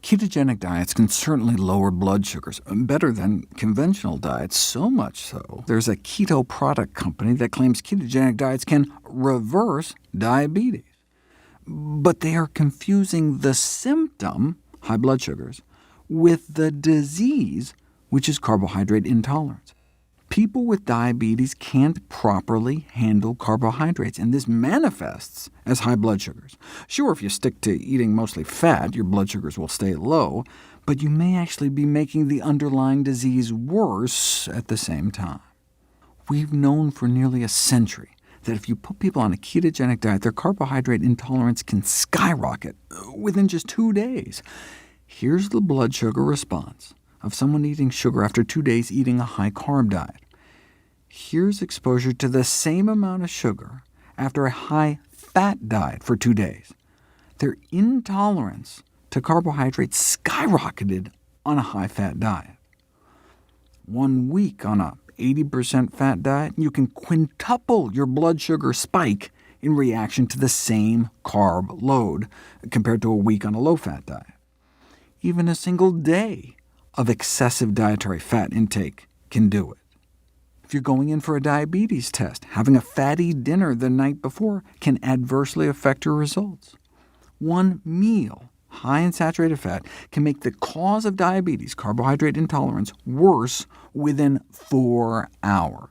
Ketogenic diets can certainly lower blood sugars, better than conventional diets, so much so there's a keto product company that claims ketogenic diets can reverse diabetes. But they are confusing the symptom, high blood sugars, with the disease, which is carbohydrate intolerance. People with diabetes can't properly handle carbohydrates, and this manifests as high blood sugars. Sure, if you stick to eating mostly fat, your blood sugars will stay low, but you may actually be making the underlying disease worse at the same time. We've known for nearly a century that if you put people on a ketogenic diet, their carbohydrate intolerance can skyrocket within just 2 days. Here's the blood sugar response of someone eating sugar after 2 days eating a high-carb diet. Here's exposure to the same amount of sugar after a high-fat diet for 2 days. Their intolerance to carbohydrates skyrocketed on a high-fat diet. 1 week on a 80% fat diet, you can quintuple your blood sugar spike in reaction to the same carb load compared to a week on a low-fat diet. Even a single day of excessive dietary fat intake can do it. If you're going in for a diabetes test, having a fatty dinner the night before can adversely affect your results. One meal high in saturated fat can make the cause of diabetes, carbohydrate intolerance, worse within 4 hours.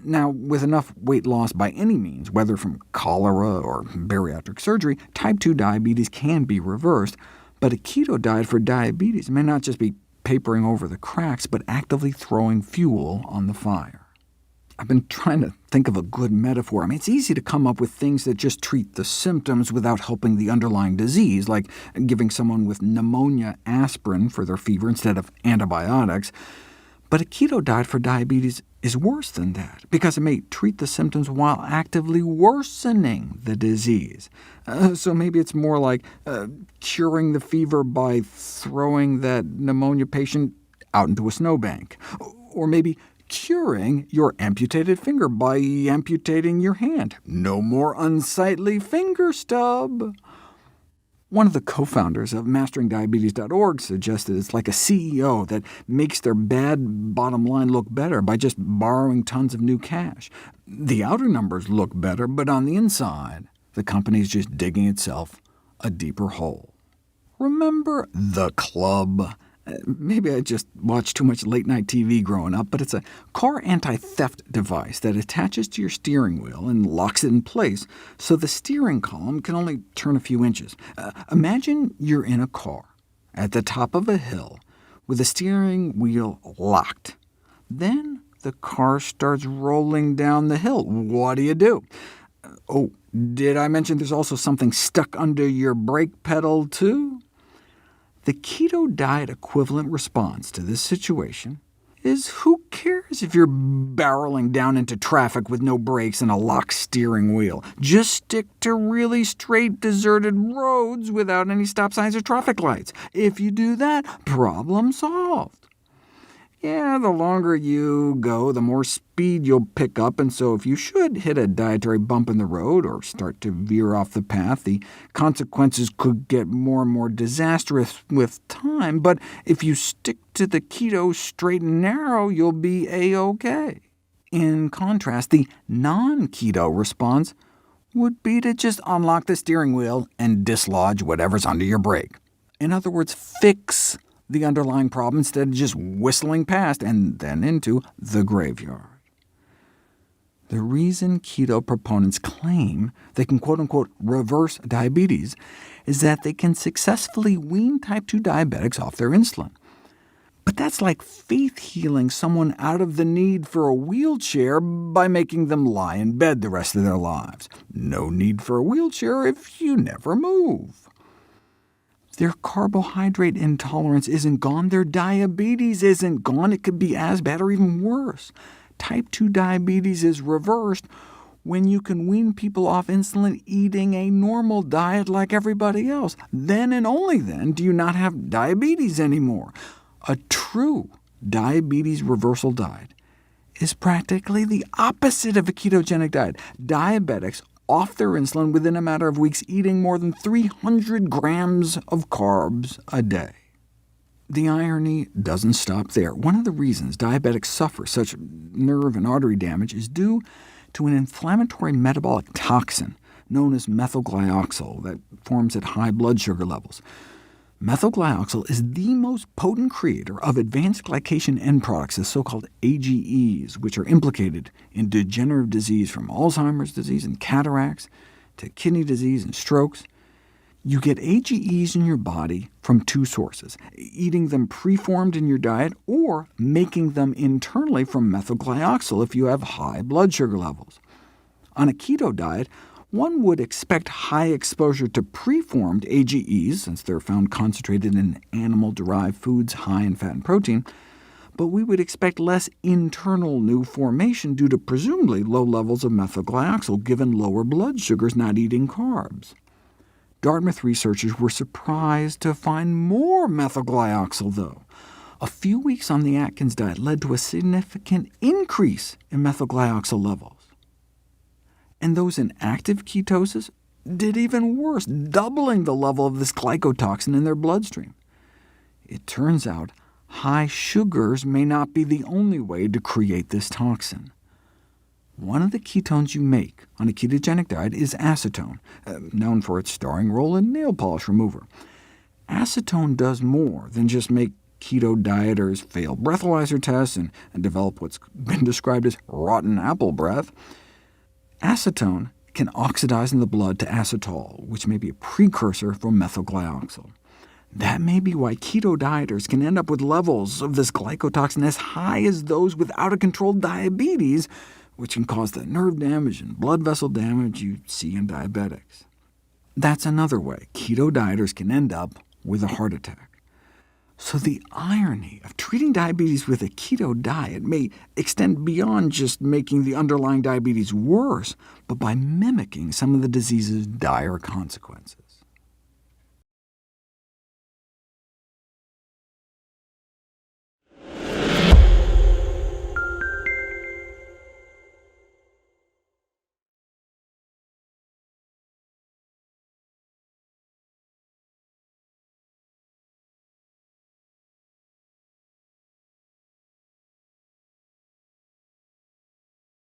Now, with enough weight loss by any means, whether from cholera or bariatric surgery, type 2 diabetes can be reversed, but a keto diet for diabetes may not just be papering over the cracks, but actively throwing fuel on the fire. I've been trying to think of a good metaphor. It's easy to come up with things that just treat the symptoms without helping the underlying disease, like giving someone with pneumonia aspirin for their fever instead of antibiotics. But a keto diet for diabetes is worse than that, because it may treat the symptoms while actively worsening the disease. So maybe it's more like curing the fever by throwing that pneumonia patient out into a snowbank, or maybe curing your amputated finger by amputating your hand. No more unsightly finger stub. One of the co-founders of masteringdiabetes.org suggested it's like a CEO that makes their bad bottom line look better by just borrowing tons of new cash. The outer numbers look better, but on the inside, the company's just digging itself a deeper hole. Remember The Club? Maybe I just watched too much late-night TV growing up, but it's a car anti-theft device that attaches to your steering wheel and locks it in place, so the steering column can only turn a few inches. Imagine you're in a car at the top of a hill with the steering wheel locked. Then the car starts rolling down the hill. What do? Oh, did I mention there's also something stuck under your brake pedal, too? The keto diet equivalent response to this situation is, who cares if you're barreling down into traffic with no brakes and a locked steering wheel? Just stick to really straight, deserted roads without any stop signs or traffic lights. If you do that, problem solved. Yeah, the longer you go, the more speed you'll pick up, and so if you should hit a dietary bump in the road or start to veer off the path, the consequences could get more and more disastrous with time. But if you stick to the keto straight and narrow, you'll be A-OK. In contrast, the non-keto response would be to just unlock the steering wheel and dislodge whatever's under your brake. In other words, fix the underlying problem instead of just whistling past and then into the graveyard. The reason keto proponents claim they can quote-unquote reverse diabetes is that they can successfully wean type 2 diabetics off their insulin. But that's like faith healing someone out of the need for a wheelchair by making them lie in bed the rest of their lives. No need for a wheelchair if you never move. Their carbohydrate intolerance isn't gone. Their diabetes isn't gone. It could be as bad or even worse. Type 2 diabetes is reversed when you can wean people off insulin eating a normal diet like everybody else. Then and only then do you not have diabetes anymore. A true diabetes reversal diet is practically the opposite of a ketogenic diet. Diabetics off their insulin within a matter of weeks, eating more than 300 grams of carbs a day. The irony doesn't stop there. One of the reasons diabetics suffer such nerve and artery damage is due to an inflammatory metabolic toxin known as methylglyoxal that forms at high blood sugar levels. Methylglyoxal is the most potent creator of advanced glycation end products, the so-called AGEs, which are implicated in degenerative disease from Alzheimer's disease and cataracts to kidney disease and strokes. You get AGEs in your body from two sources, eating them preformed in your diet or making them internally from methylglyoxal if you have high blood sugar levels. On a keto diet, one would expect high exposure to preformed AGEs, since they're found concentrated in animal-derived foods high in fat and protein, but we would expect less internal new formation due to presumably low levels of methylglyoxal, given lower blood sugars not eating carbs. Dartmouth researchers were surprised to find more methylglyoxal, though. A few weeks on the Atkins diet led to a significant increase in methylglyoxal levels. And those in active ketosis did even worse, doubling the level of this glycotoxin in their bloodstream. It turns out high sugars may not be the only way to create this toxin. One of the ketones you make on a ketogenic diet is acetone, known for its starring role in nail polish remover. Acetone does more than just make keto dieters fail breathalyzer tests and develop what's been described as rotten apple breath. Acetone can oxidize in the blood to acetol, which may be a precursor for methylglyoxal. That may be why keto dieters can end up with levels of this glycotoxin as high as those with out-of-control diabetes, which can cause the nerve damage and blood vessel damage you see in diabetics. That's another way keto dieters can end up with a heart attack. So the irony of treating diabetes with a keto diet may extend beyond just making the underlying diabetes worse, but by mimicking some of the disease's dire consequences.